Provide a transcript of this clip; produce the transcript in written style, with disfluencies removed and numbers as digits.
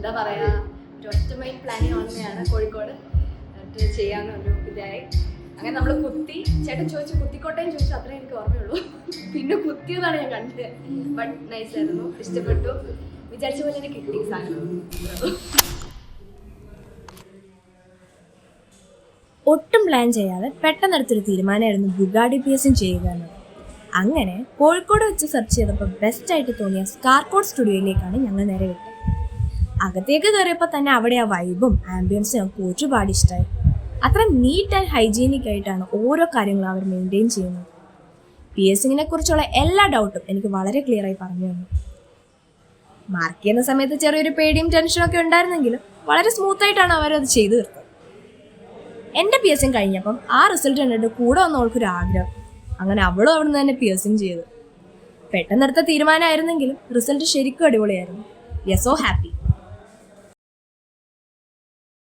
എന്താ പറയുക, ഒരു ഒറ്റമൈൻ പ്ലാനിങ് ഓൺലൈനാണ് കോഴിക്കോട് ചെയ്യാമെന്നൊരു ഇതായി. അങ്ങനെ നമ്മൾ കുത്തി, ചേട്ടൻ ചോദിച്ചു കുത്തിക്കോട്ടേന്ന് ചോദിച്ചു, അത്രേ എനിക്ക് ഓർമ്മയുള്ളൂ. പിന്നെ കുത്തിയതാണ് ഞാൻ കണ്ടത്. ബട്ട് നൈസ് ആയിരുന്നു, ഇഷ്ടപ്പെട്ടു. വിചാരിച്ച പോലെ തന്നെ കിട്ടി സാധനം. ഒട്ടും പ്ലാൻ ചെയ്യാതെ പെട്ടെന്നെടുത്തൊരു തീരുമാനമായിരുന്നു ബുഗാഡി പിയേഴ്സിങ് ചെയ്യുക എന്നത്. അങ്ങനെ കോഴിക്കോട് വെച്ച് സെർച്ച് ചെയ്തപ്പോൾ ബെസ്റ്റായിട്ട് തോന്നിയ സ്കാർകോഡ് സ്റ്റുഡിയോയിലേക്കാണ് ഞങ്ങൾ നേരെ വിട്ടത്. അകത്തേക്ക് കയറിയപ്പോൾ തന്നെ അവിടെ ആ വൈബും ആംബിയൻസും ഞങ്ങൾക്ക് ഒരുപാട് ഇഷ്ടമായി. അത്ര നീറ്റ് ആൻഡ് ഹൈജീനിക് ആയിട്ടാണ് ഓരോ കാര്യങ്ങളും അവർ മെയിൻറ്റെയിൻ ചെയ്യുന്നത്. പിയേഴ്സിങ്ങിനെ കുറിച്ചുള്ള എല്ലാ ഡൗട്ടും എനിക്ക് വളരെ ക്ലിയർ ആയി പറഞ്ഞു തന്നു. മാർക്ക് ചെയ്യുന്ന സമയത്ത് ചെറിയൊരു പേടിയും ടെൻഷനും ഒക്കെ ഉണ്ടായിരുന്നെങ്കിലും വളരെ സ്മൂത്തായിട്ടാണ് അവരത് ചെയ്തു തീർത്തത്. എൻ്റെ പിയേഴ്സിങ് കഴിഞ്ഞപ്പം ആ റിസൾട്ട് കണ്ടിട്ട് കൂടെ വന്ന അവൾക്കൊരു ആഗ്രഹം. അങ്ങനെ അവളും അവിടുന്ന് തന്നെ പിയേഴ്സിങ് ചെയ്തു. പെട്ടെന്നെടുത്ത തീരുമാനമായിരുന്നെങ്കിലും റിസൾട്ട് ശരിക്കും അടിപൊളിയായിരുന്നു. We are so happy.